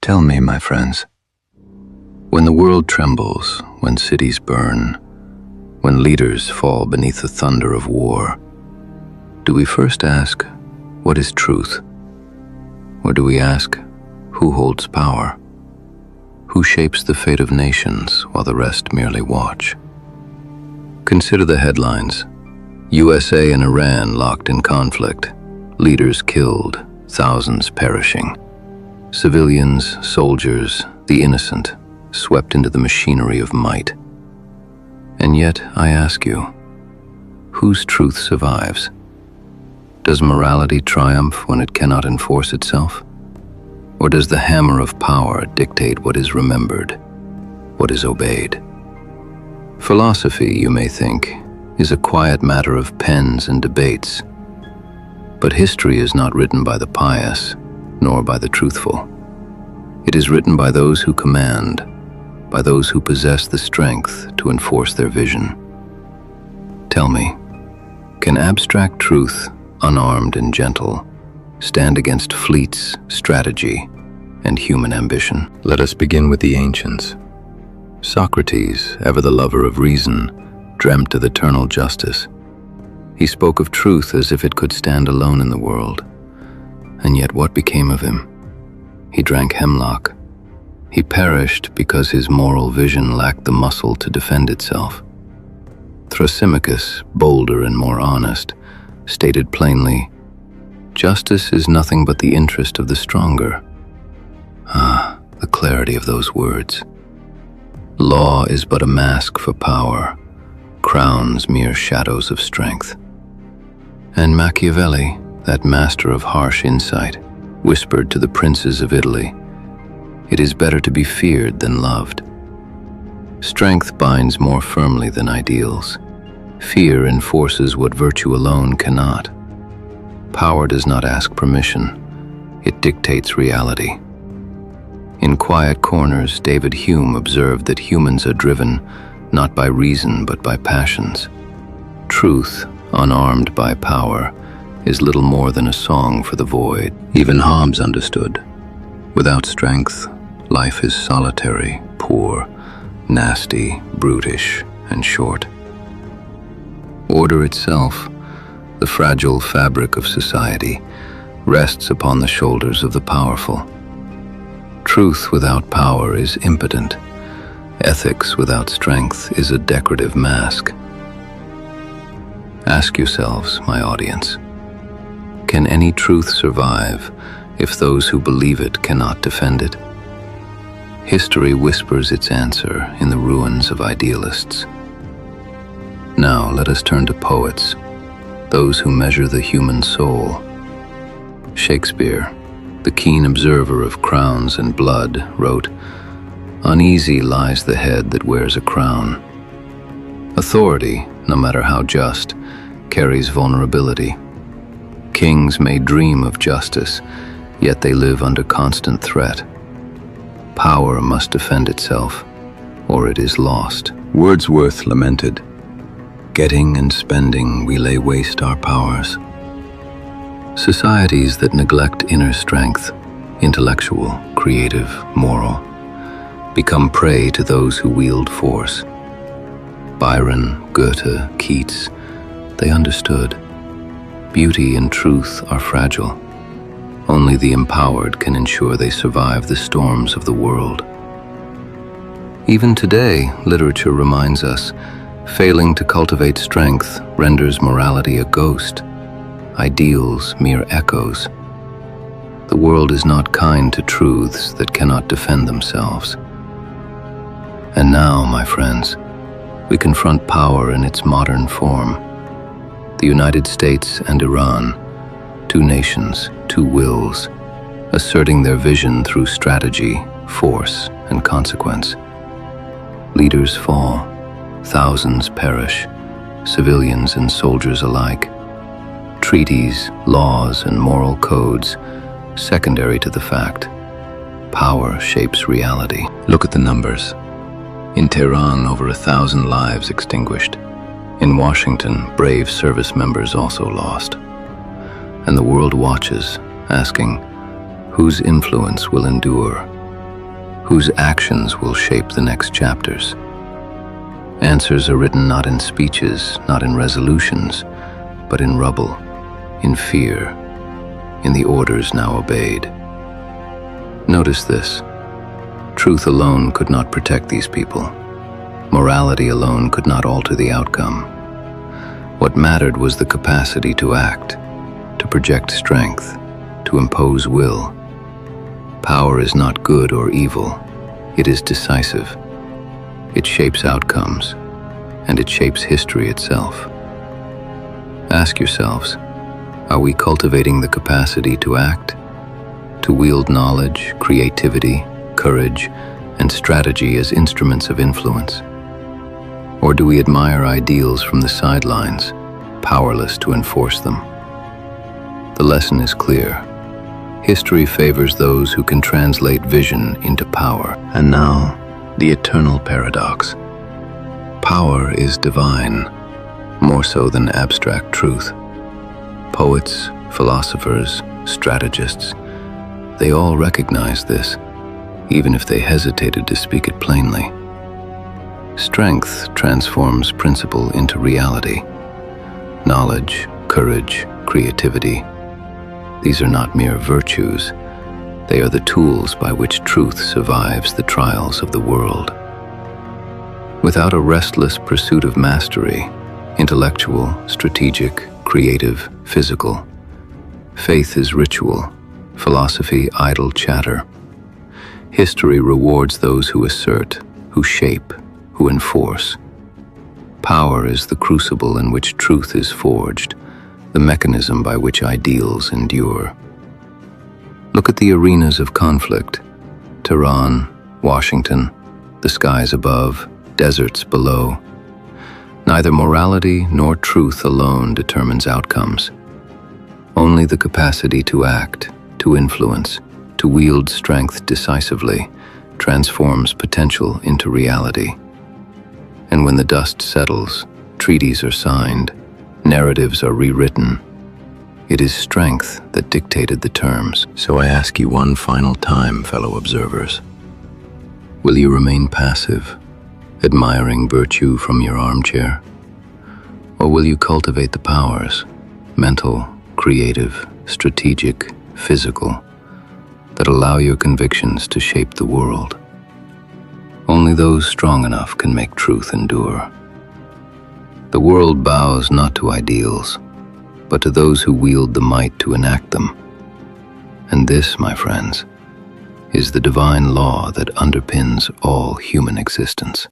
Tell me, my friends, when the world trembles, when cities burn, when leaders fall beneath the thunder of war, do we first ask, what is truth? Or do we ask, who holds power? Who shapes the fate of nations while the rest merely watch? Consider the headlines. USA and Iran locked in conflict, leaders killed, thousands perishing. Civilians, soldiers, the innocent, swept into the machinery of might. And yet, I ask you, whose truth survives? Does morality triumph when it cannot enforce itself? Or does the hammer of power dictate what is remembered, what is obeyed? Philosophy, you may think, is a quiet matter of pens and debates. But history is not written by the pious, nor by the truthful. It is written by those who command, by those who possess the strength to enforce their vision. Tell me, can abstract truth, unarmed and gentle, stand against fleets, strategy, and human ambition? Let us begin with the ancients. Socrates, ever the lover of reason, dreamt of eternal justice. He spoke of truth as if it could stand alone in the world. And yet what became of him? He drank hemlock. He perished because his moral vision lacked the muscle to defend itself. Thrasymachus, bolder and more honest, stated plainly, "Justice is nothing but the interest of the stronger." Ah, the clarity of those words. Law is but a mask for power, crowns mere shadows of strength. And Machiavelli, that master of harsh insight, whispered to the princes of Italy, "It is better to be feared than loved." Strength binds more firmly than ideals. Fear enforces what virtue alone cannot. Power does not ask permission. It dictates reality. In quiet corners, David Hume observed that humans are driven not by reason but by passions. Truth, unarmed by power, is little more than a song for the void. Even Hobbes understood. Without strength, life is solitary, poor, nasty, brutish, and short. Order itself, the fragile fabric of society, rests upon the shoulders of the powerful. Truth without power is impotent. Ethics without strength is a decorative mask. Ask yourselves, my audience, can any truth survive if those who believe it cannot defend it? History whispers its answer in the ruins of idealists. Now let us turn to poets, those who measure the human soul. Shakespeare, the keen observer of crowns and blood, wrote, "Uneasy lies the head that wears a crown." Authority, no matter how just, carries vulnerability. Kings may dream of justice, yet they live under constant threat. Power must defend itself, or it is lost. Wordsworth lamented, "Getting and spending, we lay waste our powers." Societies that neglect inner strength, intellectual, creative, moral, become prey to those who wield force. Byron, Goethe, Keats, they understood. Beauty and truth are fragile. Only the empowered can ensure they survive the storms of the world. Even today, literature reminds us, failing to cultivate strength renders morality a ghost, ideals mere echoes. The world is not kind to truths that cannot defend themselves. And now, my friends, we confront power in its modern form. The United States and Iran, two nations, two wills, asserting their vision through strategy, force, and consequence. Leaders fall, thousands perish, civilians and soldiers alike. Treaties, laws, and moral codes, secondary to the fact. Power shapes reality. Look at the numbers. In Tehran, over 1,000 lives extinguished. In Washington, brave service members also lost. And the world watches, asking, whose influence will endure? Whose actions will shape the next chapters? Answers are written not in speeches, not in resolutions, but in rubble, in fear, in the orders now obeyed. Notice this. Truth alone could not protect these people. Morality alone could not alter the outcome. What mattered was the capacity to act, to project strength, to impose will. Power is not good or evil. It is decisive. It shapes outcomes, and it shapes history itself. Ask yourselves, are we cultivating the capacity to act, to wield knowledge, creativity, courage, and strategy as instruments of influence? Or do we admire ideals from the sidelines, powerless to enforce them? The lesson is clear. History favors those who can translate vision into power. And now, the eternal paradox. Power is divine, more so than abstract truth. Poets, philosophers, strategists, they all recognize this, even if they hesitated to speak it plainly. Strength transforms principle into reality. Knowledge, courage, creativity, these are not mere virtues. They are the tools by which truth survives the trials of the world. Without a restless pursuit of mastery, intellectual, strategic, creative, physical, faith is ritual, philosophy idle chatter. History rewards those who assert, who shape, who enforce. Power is the crucible in which truth is forged, the mechanism by which ideals endure. Look at the arenas of conflict: Tehran, Washington, the skies above, deserts below. Neither morality nor truth alone determines outcomes. Only the capacity to act, to influence, to wield strength decisively, transforms potential into reality. And when the dust settles, treaties are signed, narratives are rewritten, it is strength that dictated the terms. So I ask you one final time, fellow observers. Will you remain passive, admiring virtue from your armchair? Or will you cultivate the powers, mental, creative, strategic, physical, that allow your convictions to shape the world? Only those strong enough can make truth endure. The world bows not to ideals, but to those who wield the might to enact them. And this, my friends, is the divine law that underpins all human existence.